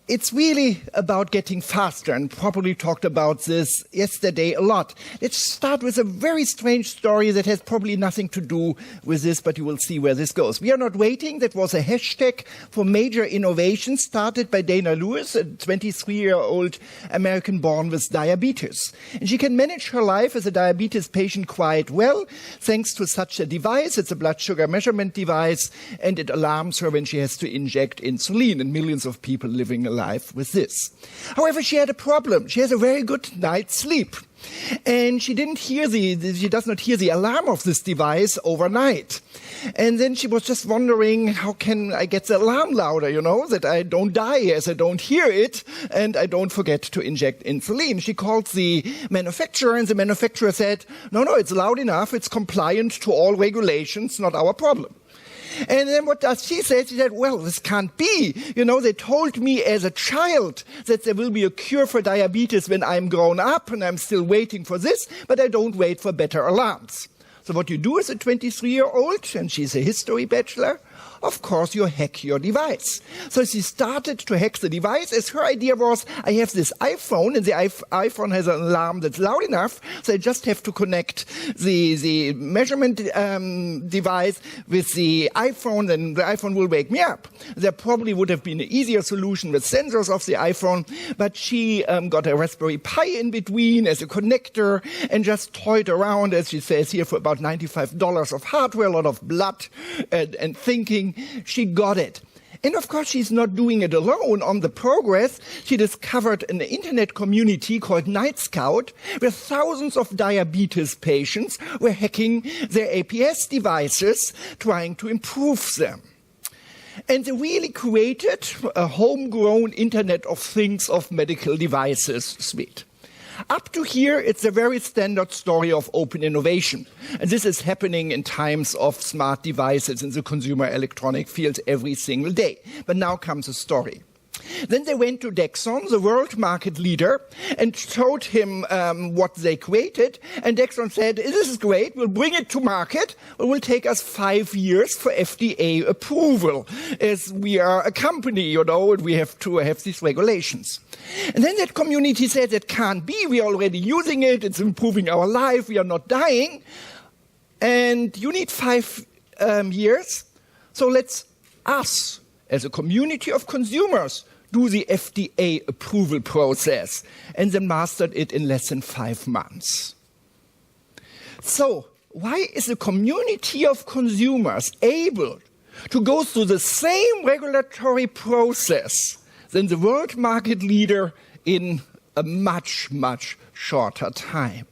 it's really about getting faster, and probably talked about this yesterday a lot. Let's start with a very strange story that has probably nothing to do with this, but you will see where this goes. We are not waiting. That was a hashtag for major innovation started by Dana Lewis, a 23-year-old American born with diabetes. And she can manage her life as a diabetes patient quite well, thanks to such a device. It's a blood sugar measurement device, and it alarms her when she has to inject insulin, and millions of people living a life with this. However, she had a problem. She has a very good night's sleep. And she does not hear the alarm of this device overnight. And then she was just wondering, how can I get the alarm louder, that I don't die as I don't hear it and I don't forget to inject insulin. She called the manufacturer, and the manufacturer said, no, it's loud enough. It's compliant to all regulations, not our problem. And then what does she say? She said, well, this can't be. They told me as a child that there will be a cure for diabetes when I'm grown up, and I'm still waiting for this, but I don't wait for better alarms. So what you do as a 23-year-old, and she's a history bachelor, of course you hack your device. So she started to hack the device, as her idea was, I have this iPhone, and the iPhone has an alarm that's loud enough, so I just have to connect the measurement device with the iPhone, and the iPhone will wake me up. There probably would have been an easier solution with sensors of the iPhone, but she got a Raspberry Pi in between as a connector, and just toyed around, as she says here, for about $95 of hardware, a lot of blood and thinking. She got it. And of course, she's not doing it alone. On the progress, she discovered an internet community called Night Scout, where thousands of diabetes patients were hacking their APS devices, trying to improve them. And they really created a homegrown Internet of Things of medical devices suite. Up to here, it's a very standard story of open innovation. And this is happening in times of smart devices in the consumer electronic field every single day. But now comes a story. Then they went to Dexon, the world market leader, and showed him what they created. And Dexon said, this is great, we'll bring it to market, but it will take us 5 years for FDA approval, as we are a company, and we have to have these regulations. And then that community said, that can't be, we're already using it, it's improving our life, we are not dying, and you need 5 years, so let's us, as a community of consumers, do the FDA approval process, and then mastered it in less than 5 months. So, why is a community of consumers able to go through the same regulatory process than the world market leader in a much, much shorter time?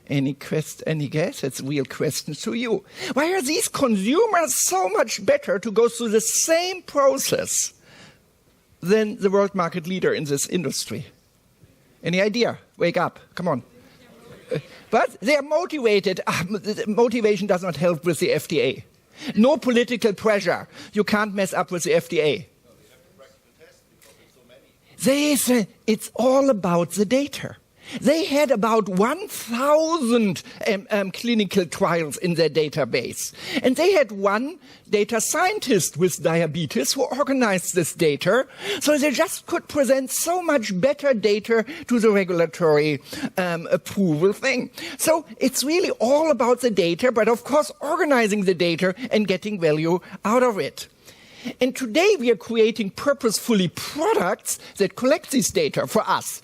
Any guess? It's a real question to you. Why are these consumers so much better to go through the same process than the world market leader in this industry? Any idea? Wake up. Come on. But they are motivated. Motivation does not help with the FDA. No political pressure. You can't mess up with the FDA. It's all about the data. They had about 1,000 clinical trials in their database. And they had one data scientist with diabetes who organized this data. So they just could present so much better data to the regulatory approval thing. So it's really all about the data, but of course organizing the data and getting value out of it. And today we are creating purposefully products that collect this data for us,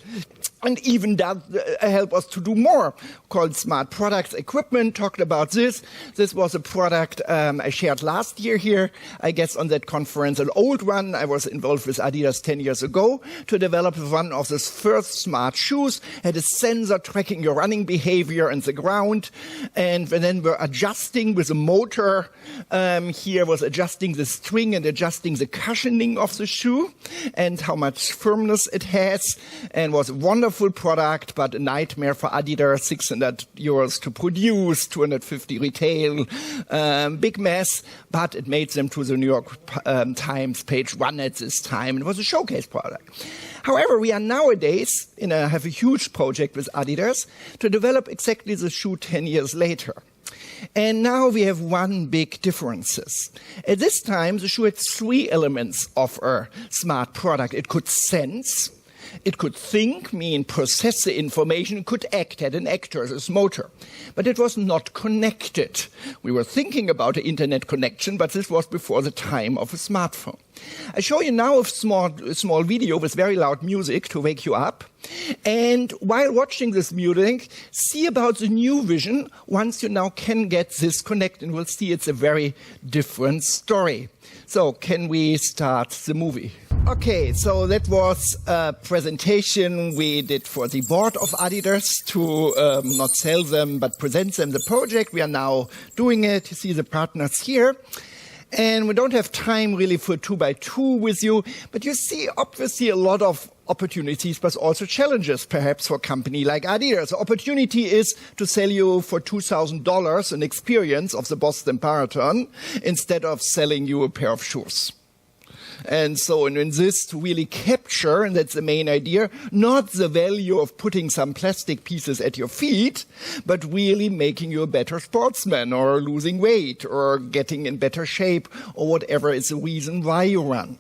and even does help us to do more, called Smart Products Equipment. Talked about this. This was a product I shared last year here, I guess on that conference, an old one. I was involved with Adidas 10 years ago to develop one of the first smart shoes. Had a sensor tracking your running behavior on the ground, and then we're adjusting with a motor. Here was adjusting the string and adjusting the cushioning of the shoe and how much firmness it has, and was a wonderful product, but a nightmare for Adidas. 600 euros to produce, 250 retail, big mess, but it made them to the New York Times page 1 at this time. It was a showcase product. However, we are nowadays have a huge project with Adidas to develop exactly the shoe 10 years later. And now we have one big differences. At this time, the shoe had three elements of a smart product. It could sense, it could think, mean process the information, it could act, had an actor, this motor. But it was not connected. We were thinking about the internet connection, but this was before the time of a smartphone. I show you now a small video with very loud music to wake you up. And while watching this music, see about the new vision once you now can get this connected, and we'll see it's a very different story. So can we start the movie? Okay, so that was a presentation we did for the board of Adidas to not sell them, but present them the project. We are now doing it. You see the partners here. And we don't have time really for 2x2 with you, but you see obviously a lot of opportunities, but also challenges perhaps for a company like Adidas. The opportunity is to sell you for $2,000 an experience of the Boston Marathon instead of selling you a pair of shoes. And so in this to really capture, and that's the main idea, not the value of putting some plastic pieces at your feet, but really making you a better sportsman or losing weight or getting in better shape or whatever is the reason why you run.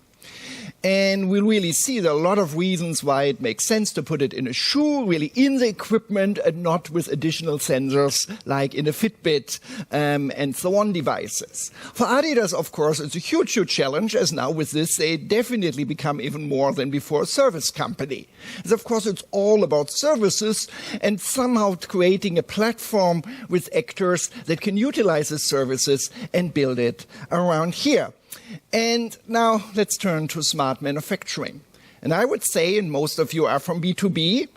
And we'll really see there are a lot of reasons why it makes sense to put it in a shoe, really in the equipment and not with additional sensors like in a Fitbit and so on devices. For Adidas, of course, it's a huge, huge challenge, as now with this they definitely become even more than before a service company. As of course, it's all about services and somehow creating a platform with actors that can utilize the services and build it around here. And now let's turn to smart manufacturing. And I would say, and most of you are from B2B,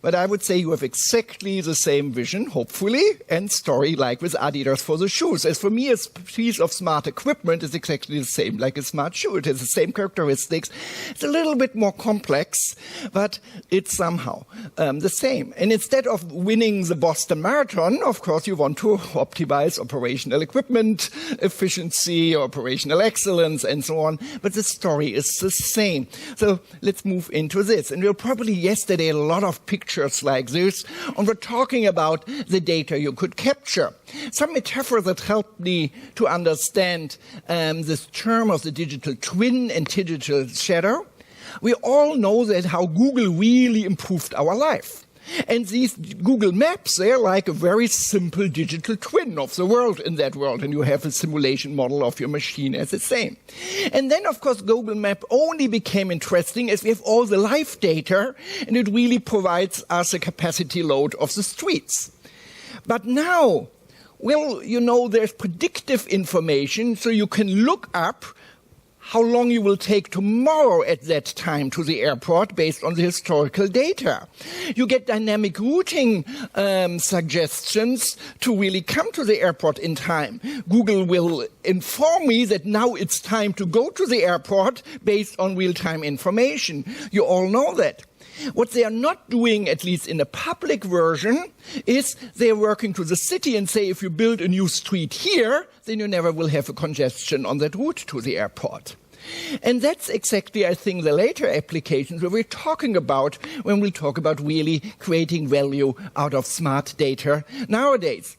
but I would say you have exactly the same vision, hopefully, and story like with Adidas for the shoes. As for me, a piece of smart equipment is exactly the same like a smart shoe. It has the same characteristics. It's a little bit more complex, but it's somehow the same. And instead of winning the Boston Marathon, of course, you want to optimize operational equipment efficiency, operational excellence, and so on. But the story is the same. So let's move into this. And we'll probably yesterday a lot of pictures like this, and we're talking about the data you could capture. Some metaphor that helped me to understand this term of the digital twin and digital shadow. We all know that how Google really improved our life. And these Google Maps, they're like a very simple digital twin of the world in that world. And you have a simulation model of your machine as the same. And then, of course, Google Map only became interesting as we have all the live data, and it really provides us a capacity load of the streets. But now, well, you know, there's predictive information, so you can look up how long you will take tomorrow at that time to the airport based on the historical data. You get dynamic routing suggestions to really come to the airport in time. Google will inform me that now it's time to go to the airport based on real-time information. You all know that. What they are not doing, at least in a public version, is they're working to the city and say, if you build a new street here, then you never will have a congestion on that route to the airport. And that's exactly, I think, the later applications where we're talking about when we talk about really creating value out of smart data nowadays.